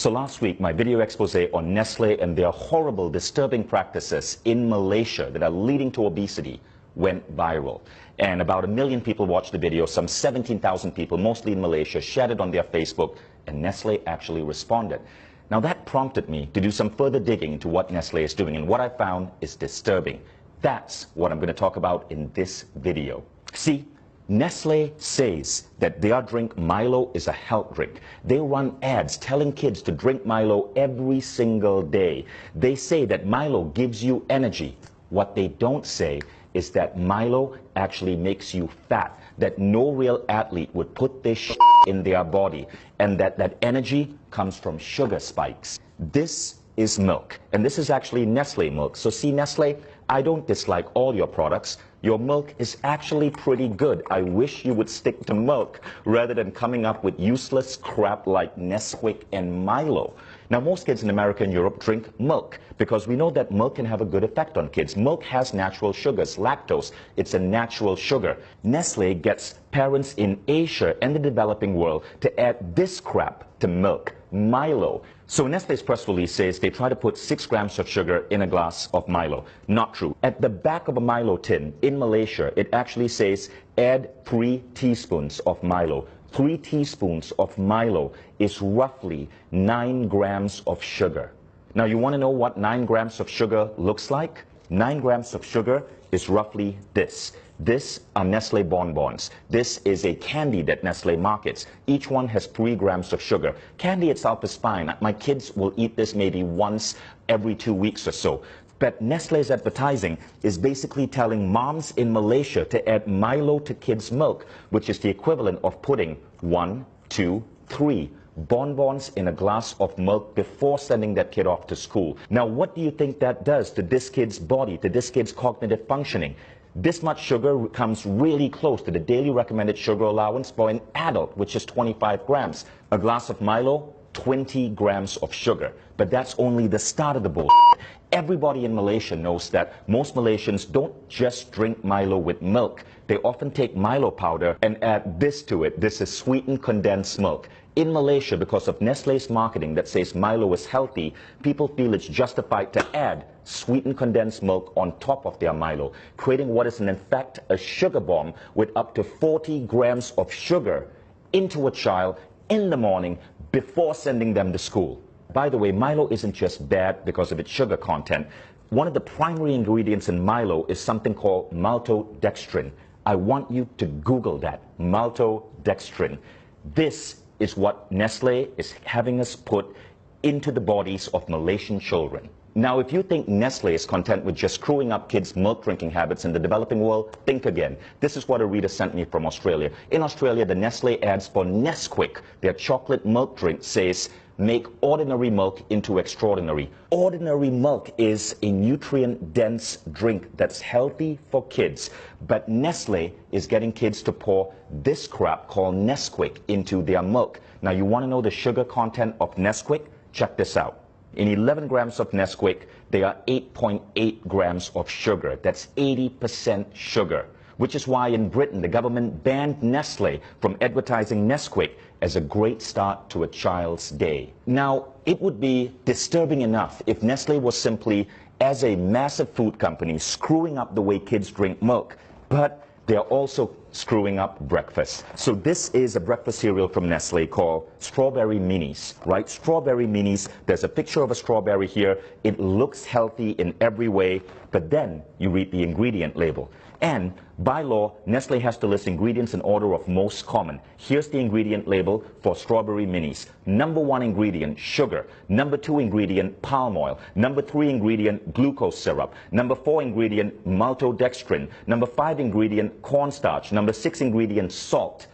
So last week, my video expose on Nestle and their horrible, disturbing practices in Malaysia that are leading to obesity went viral. And about 1 million people watched the video. Some 17,000 people, mostly in Malaysia, shared it on their Facebook, and Nestle actually responded. Now that prompted me to do some further digging into what Nestle is doing, and what I found is disturbing. That's what I'm going to talk about in this video. See, Nestle says that their drink Milo is a health drink. They run ads telling kids to drink Milo every single day. They say that Milo gives you energy. What they don't say is that Milo actually makes you fat, that no real athlete would put this shit in their body, and that energy comes from sugar spikes. This is milk, and this is actually Nestle milk. So see, Nestle, I don't dislike all your products. Your milk is actually pretty good. I wish you would stick to milk rather than coming up with useless crap like Nesquik and Milo. Now, most kids in America and Europe drink milk because we know that milk can have a good effect on kids. Milk has natural sugars, lactose. It's a natural sugar. Nestle gets parents in Asia and the developing world to add this crap to milk, Milo. So Nestle's press release says they try to put 6 grams of sugar in a glass of Milo. Not true. At the back of a Milo tin in Malaysia, it actually says add 3 teaspoons of Milo. 3 teaspoons of Milo is roughly 9 grams of sugar. Now you want to know what 9 grams of sugar looks like? 9 grams of sugar is roughly this. This are Nestle bonbons. This is a candy that Nestle markets. Each one has 3 grams of sugar. Candy itself is fine. My kids will eat this maybe once every 2 weeks or so. But Nestle's advertising is basically telling moms in Malaysia to add Milo to kids' milk, which is the equivalent of putting 1, 2, 3 bonbons in a glass of milk before sending that kid off to school. Now, what do you think that does to this kid's body, to this kid's cognitive functioning? This much sugar comes really close to the daily recommended sugar allowance for an adult, which is 25 grams. A glass of Milo, 20 grams of sugar. But that's only the start of the bullshit. Everybody in Malaysia knows that most Malaysians don't just drink Milo with milk. They often take Milo powder and add this to it. This is sweetened condensed milk. In Malaysia, because of Nestle's marketing that says Milo is healthy, people feel it's justified to add sweetened condensed milk on top of their Milo, creating what is in fact a sugar bomb with up to 40 grams of sugar into a child in the morning before sending them to school. By the way, Milo isn't just bad because of its sugar content. One of the primary ingredients in Milo is something called maltodextrin. I want you to Google that, maltodextrin. This is what Nestle is having us put into the bodies of Malaysian children. Now, if you think Nestle is content with just screwing up kids' milk drinking habits in the developing world, think again. This is what a reader sent me from Australia. In Australia, the Nestle ads for Nesquik, their chocolate milk drink, says, make ordinary milk into extraordinary. Ordinary milk is a nutrient-dense drink that's healthy for kids. But Nestle is getting kids to pour this crap called Nesquik into their milk. Now, you want to know the sugar content of Nesquik? Check this out. In 11 grams of Nesquik, there are 8.8 grams of sugar. That's 80% sugar, which is why in Britain, the government banned Nestle from advertising Nesquik as a great start to a child's day. Now, it would be disturbing enough if Nestle was simply, as a massive food company, screwing up the way kids drink milk, but they're also screwing up breakfast. So this is a breakfast cereal from Nestle called Strawberry Minis, right? Strawberry Minis, there's a picture of a strawberry here. It looks healthy in every way, but then you read the ingredient label. And by law, Nestle has to list ingredients in order of most common. Here's the ingredient label for Strawberry Minis. Number 1 ingredient, sugar. Number 2 ingredient, palm oil. Number 3 ingredient, glucose syrup. Number 4 ingredient, maltodextrin. Number 5 ingredient, cornstarch. Number 6 ingredient, salt.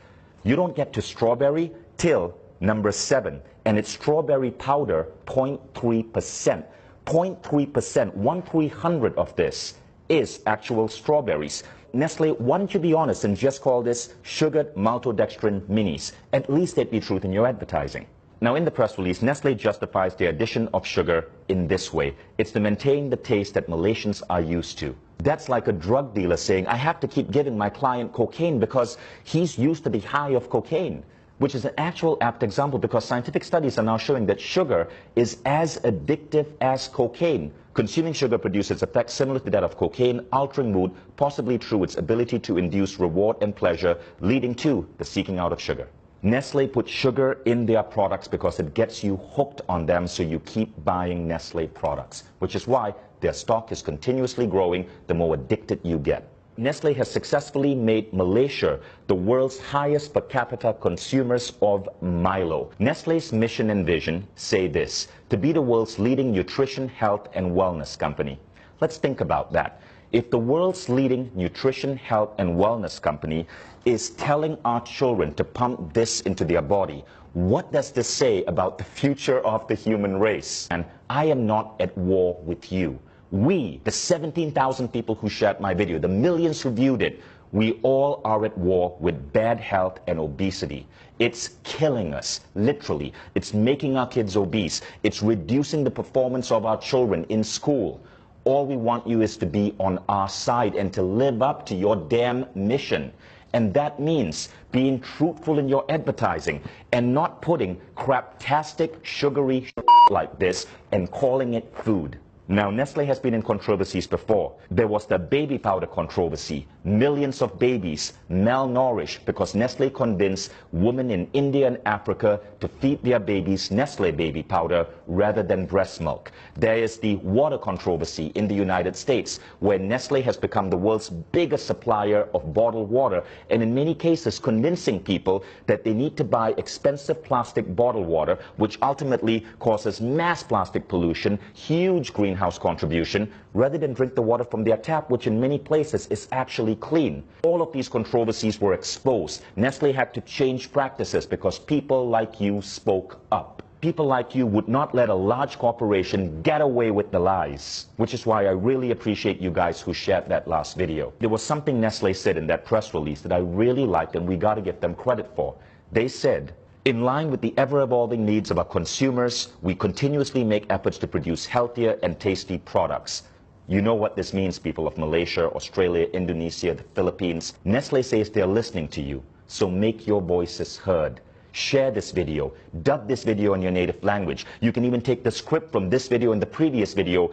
You don't get to strawberry till number 7. And it's strawberry powder, 0.3%. 0.3%, 1/300 of this is actual strawberries. Nestle, why don't you be honest and just call this sugared maltodextrin minis? At least there'd be truth in your advertising. Now, in the press release, Nestle justifies the addition of sugar in this way. It's to maintain the taste that Malaysians are used to. That's like a drug dealer saying, I have to keep giving my client cocaine because he's used to the high of cocaine. which is an actual apt example because scientific studies are now showing that sugar is as addictive as cocaine. Consuming sugar produces effects similar to that of cocaine, altering mood, possibly through its ability to induce reward and pleasure, leading to the seeking out of sugar. Nestle puts sugar in their products because it gets you hooked on them, so you keep buying Nestle products, which is why their stock is continuously growing the more addicted you get. Nestle has successfully made Malaysia the world's highest per capita consumers of Milo. Nestle's mission and vision say this: to be the world's leading nutrition, health, and wellness company. Let's think about that. If the world's leading nutrition, health, and wellness company is telling our children to pump this into their body, what does this say about the future of the human race? And I am not at war with you. We, the 17,000 people who shared my video, the millions who viewed it, we all are at war with bad health and obesity. It's killing us, literally. It's making our kids obese. It's reducing the performance of our children in school. All we want you is to be on our side and to live up to your damn mission. And that means being truthful in your advertising and not putting craptastic, sugary shit like this and calling it food. Now, Nestle has been in controversies before. There was the baby powder controversy. Millions of babies malnourished because Nestle convinced women in India and Africa to feed their babies Nestle baby powder rather than breast milk. There is the water controversy in the United States, where Nestle has become the world's biggest supplier of bottled water, and in many cases convincing people that they need to buy expensive plastic bottled water, which ultimately causes mass plastic pollution, huge greenhouse contribution, rather than drink the water from their tap, which in many places is actually clean. All of these controversies were exposed. Nestle had to change practices because people like you spoke up. People like you would not let a large corporation get away with the lies, which is why I really appreciate you guys who shared that last video. There was something Nestle said in that press release that I really liked, and we got to give them credit for. They said, in line with the ever-evolving needs of our consumers, we continuously make efforts to produce healthier and tasty products. You know what this means, people of Malaysia, Australia, Indonesia, the Philippines. Nestle says they're listening to you, so make your voices heard. Share this video, dub this video in your native language. You can even take the script from this video and the previous video,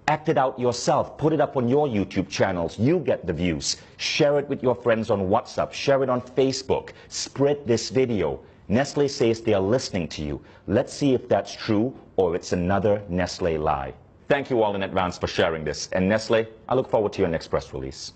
act it out yourself, put it up on your YouTube channels. You get the views. Share it with your friends on WhatsApp, share it on Facebook, spread this video. Nestle says they are listening to you. Let's see if that's true or it's another Nestle lie. Thank you all in advance for sharing this. And Nestle, I look forward to your next press release.